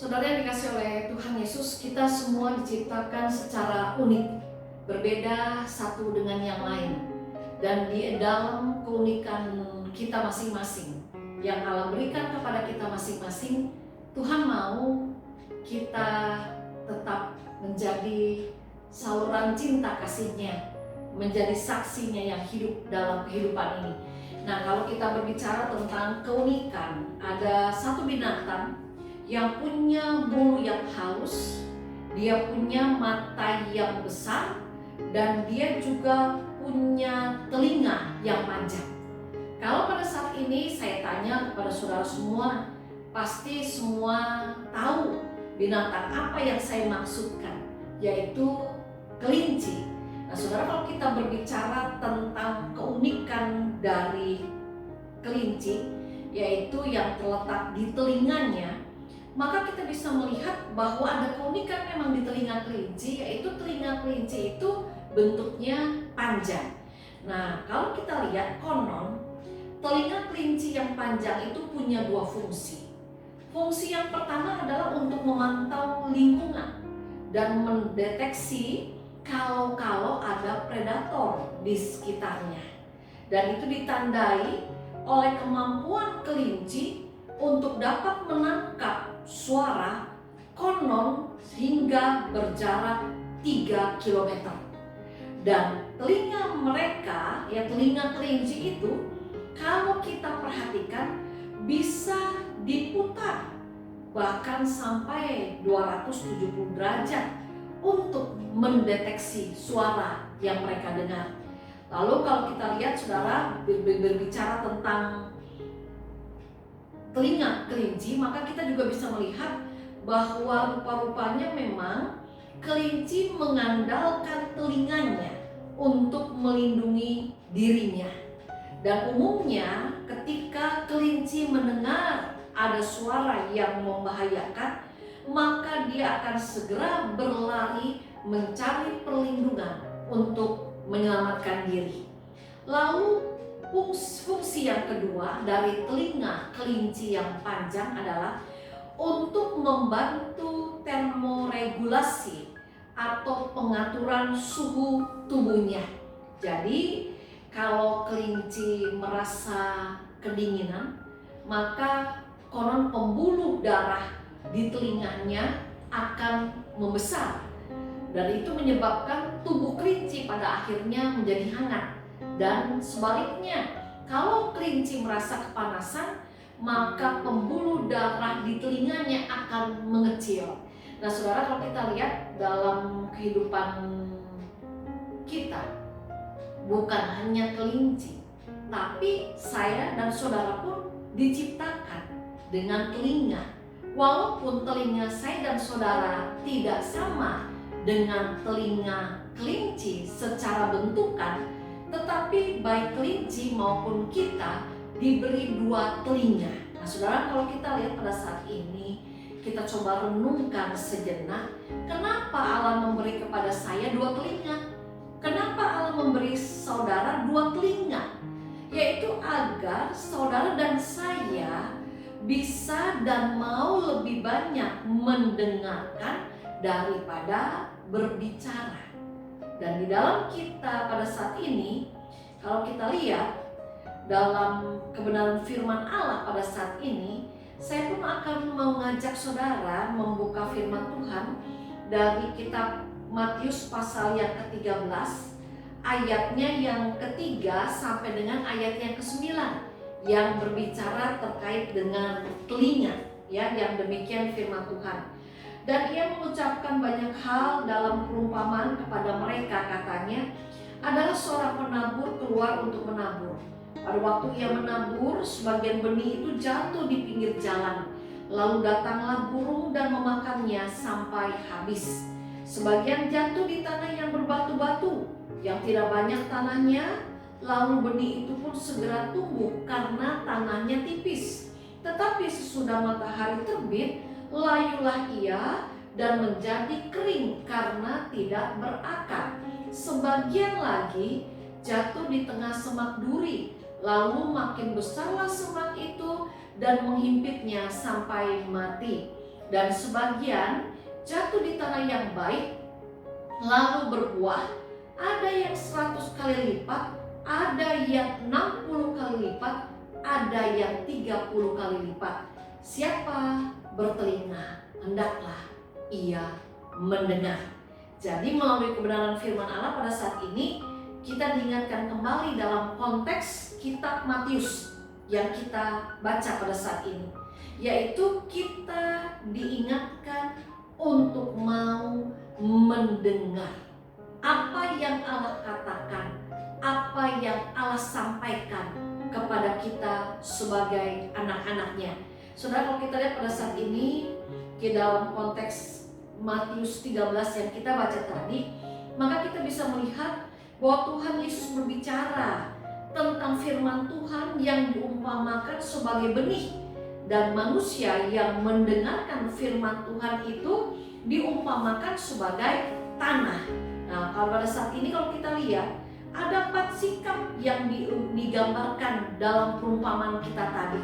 Saudara yang dikasih oleh Tuhan Yesus, kita semua diciptakan secara unik, berbeda satu dengan yang lain. Dan di dalam keunikan kita masing-masing, yang Allah berikan kepada kita masing-masing, Tuhan mau kita tetap menjadi saluran cinta kasih-Nya, menjadi saksinya yang hidup dalam kehidupan ini. Nah, kalau kita berbicara tentang keunikan, ada satu binatang yang punya bulu yang halus, dia punya mata yang besar, dan dia juga punya telinga yang panjang. Kalau pada saat ini saya tanya kepada saudara semua, pasti semua tahu binatang apa yang saya maksudkan, yaitu kelinci. Nah, saudara, kalau kita berbicara tentang keunikan dari kelinci, yaitu yang terletak di telinganya, maka kita bisa melihat bahwa ada keunikan memang di telinga kelinci, yaitu telinga kelinci itu bentuknya panjang. Nah, kalau kita lihat konon, telinga kelinci yang panjang itu punya dua fungsi. Fungsi yang pertama adalah untuk memantau lingkungan dan mendeteksi kalau ada predator di sekitarnya. Dan itu ditandai oleh kemampuan kelinci untuk dapat menangkap suara konon hingga berjarak 3 km. Dan telinga mereka, ya telinga kelinci itu, kalau kita perhatikan bisa diputar bahkan sampai 270 derajat untuk mendeteksi suara yang mereka dengar. Lalu kalau kita lihat saudara, berbicara tentang telinga kelinci, maka kita juga bisa melihat bahwa rupa-rupanya memang kelinci mengandalkan telinganya untuk melindungi dirinya. Dan umumnya ketika kelinci mendengar ada suara yang membahayakan, maka dia akan segera berlari mencari perlindungan untuk menyelamatkan diri. Lalu fungsi yang kedua dari telinga kelinci yang panjang adalah untuk membantu termoregulasi atau pengaturan suhu tubuhnya. Jadi kalau kelinci merasa kedinginan, maka konon pembuluh darah di telinganya akan membesar, dan itu menyebabkan tubuh kelinci pada akhirnya menjadi hangat. Dan sebaliknya, kalau kelinci merasa kepanasan, maka pembuluh darah di telinganya akan mengecil. Nah saudara, kalau kita lihat dalam kehidupan kita, bukan hanya kelinci, tapi saya dan saudara pun diciptakan dengan telinga. Walaupun telinga saya dan saudara tidak sama dengan telinga kelinci secara bentukan, tetapi baik kelinci maupun kita diberi dua telinga. Nah saudara, kalau kita lihat pada saat ini, kita coba renungkan sejenak, kenapa Allah memberi kepada saya dua telinga? Kenapa Allah memberi saudara dua telinga? Yaitu agar saudara dan saya bisa dan mau lebih banyak mendengarkan daripada berbicara. Dan di dalam kita pada saat ini, kalau kita lihat dalam kebenaran firman Allah pada saat ini, saya pun akan mengajak saudara membuka firman Tuhan dari kitab Matius pasal yang ke-13, ayatnya yang ketiga sampai dengan ayat yang ke-9, yang berbicara terkait dengan telinga, ya, yang demikian firman Tuhan. Dan ia mengucapkan banyak hal dalam perumpamaan kepada mereka, katanya, adalah seorang penabur keluar untuk menabur. Pada waktu ia menabur, sebagian benih itu jatuh di pinggir jalan. Lalu datanglah burung dan memakannya sampai habis. Sebagian jatuh di tanah yang berbatu-batu, yang tidak banyak tanahnya. Lalu benih itu pun segera tumbuh karena tanahnya tipis. Tetapi sesudah matahari terbit, layulah ia dan menjadi kering karena tidak berakar. Sebagian lagi jatuh di tengah semak duri, lalu makin besarlah semak itu dan menghimpitnya sampai mati. dan sebagian jatuh di tanah yang baik, lalu berbuah, ada yang 100 kali lipat, ada yang 60 kali lipat, ada yang 30 kali lipat. Siapa bertelinga, hendaklah ia mendengar. Jadi melalui kebenaran firman Allah pada saat ini, kita diingatkan kembali dalam konteks kitab Matius yang kita baca pada saat ini, yaitu kita diingatkan untuk mau mendengar apa yang Allah katakan, apa yang Allah sampaikan kepada kita sebagai anak-anaknya. Saudara, kalau kita lihat pada saat ini di dalam konteks Matius 13 yang kita baca tadi, maka kita bisa melihat bahwa Tuhan Yesus berbicara tentang firman Tuhan yang diumpamakan sebagai benih, dan manusia yang mendengarkan firman Tuhan itu diumpamakan sebagai tanah. Nah, kalau pada saat ini kalau kita lihat ada 4 sikap yang digambarkan dalam perumpamaan kita tadi.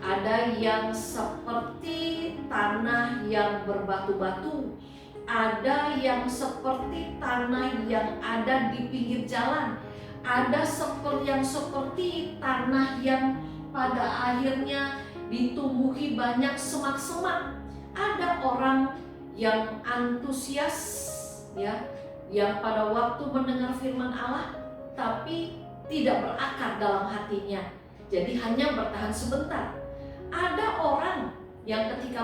Ada yang seperti tanah yang berbatu-batu, ada yang seperti tanah yang ada di pinggir jalan, ada yang seperti tanah yang pada akhirnya ditumbuhi banyak semak-semak. Ada orang yang antusias, ya, yang pada waktu mendengar firman Allah tapi tidak berakar dalam hatinya, jadi hanya bertahan sebentar. Ada orang yang ketika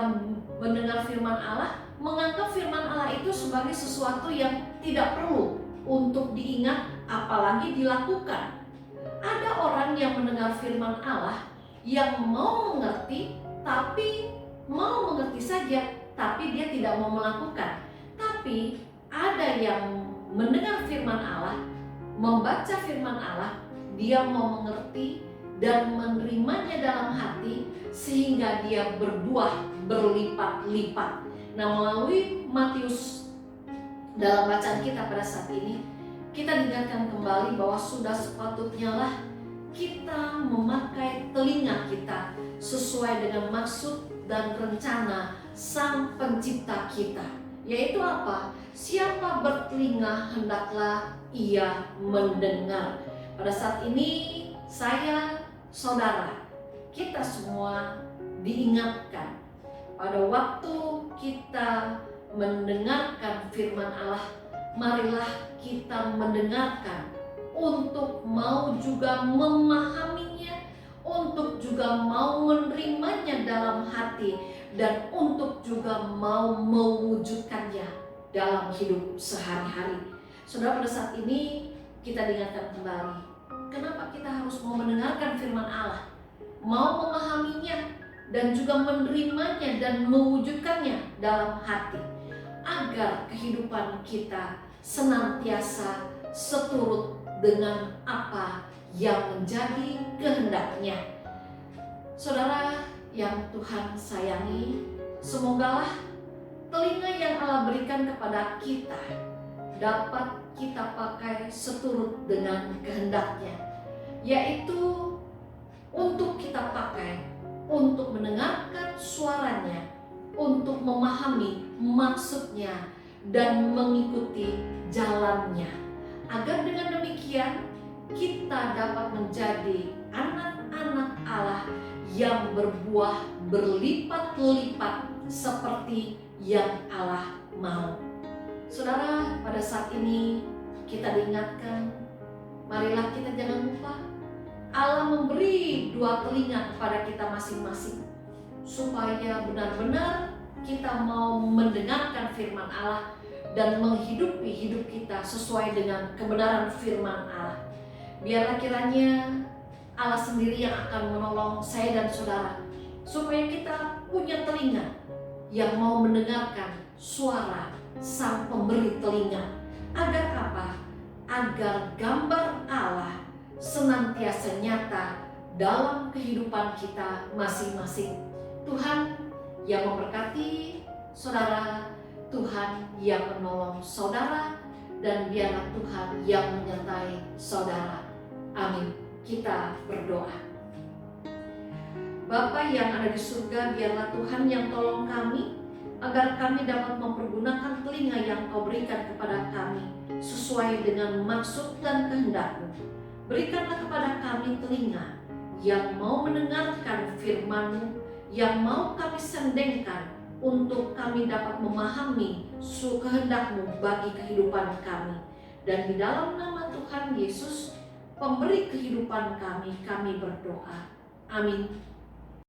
mendengar firman Allah menganggap firman Allah itu sebagai sesuatu yang tidak perlu untuk diingat apalagi dilakukan. Ada orang yang mendengar firman Allah yang mau mengerti, tapi mau mengerti saja, tapi dia tidak mau melakukan. Tapi ada yang mendengar firman Allah, membaca firman Allah, dia mau mengerti dan menerimanya dalam hati sehingga dia berbuah berlipat-lipat. Nah, melalui Matius dalam bacaan kita pada saat ini, kita diingatkan kembali bahwa sudah sepatutnya lah kita memakai telinga kita sesuai dengan maksud dan rencana Sang Pencipta kita, yaitu apa? Siapa bertelinga hendaklah ia mendengar. Pada saat ini saya, saudara, kita semua diingatkan pada waktu kita mendengarkan firman Allah, marilah kita mendengarkan untuk mau juga memahaminya, untuk juga mau menerimanya dalam hati, dan untuk juga mau mewujudkannya dalam hidup sehari-hari. Saudara, pada saat ini kita diingatkan kembali, kenapa kita harus mau mendengarkan firman Allah, mau memahaminya, dan juga menerimanya dan mewujudkannya dalam hati, agar kehidupan kita senantiasa seturut dengan apa yang menjadi kehendaknya. Saudara yang Tuhan sayangi, semogalah telinga yang Allah berikan kepada kita dapat kita pakai seturut dengan kehendaknya, yaitu untuk kita pakai untuk mendengarkan suaranya, untuk memahami maksudnya dan mengikuti jalannya, agar dengan demikian kita dapat menjadi anak-anak Allah yang berbuah berlipat-lipat seperti yang Allah mau. Saudara, pada saat ini kita diingatkan, marilah kita jangan lupa Allah memberi 2 telinga kepada kita masing-masing, supaya benar-benar kita mau mendengarkan firman Allah dan menghidupi hidup kita sesuai dengan kebenaran firman Allah. Biarlah kiranya Allah sendiri yang akan menolong saya dan saudara, supaya kita punya telinga yang mau mendengarkan suara Sang Pemberi telinga. Agar apa? Agar gambar Allah senantiasa nyata dalam kehidupan kita masing-masing. Tuhan yang memberkati saudara, Tuhan yang menolong saudara, dan biarlah Tuhan yang menyertai saudara. Amin. Kita berdoa. Bapa yang ada di surga, biarlah Tuhan yang tolong kami agar kami dapat mempergunakan telinga yang Kau berikan kepada kami sesuai dengan maksud dan kehendak-Mu. Berikanlah kepada kami telinga yang mau mendengarkan firman-Mu, yang mau kami sendengkan untuk kami dapat memahami kehendak-Mu bagi kehidupan kami. Dan di dalam nama Tuhan Yesus, Pemberi kehidupan kami berdoa. Amin.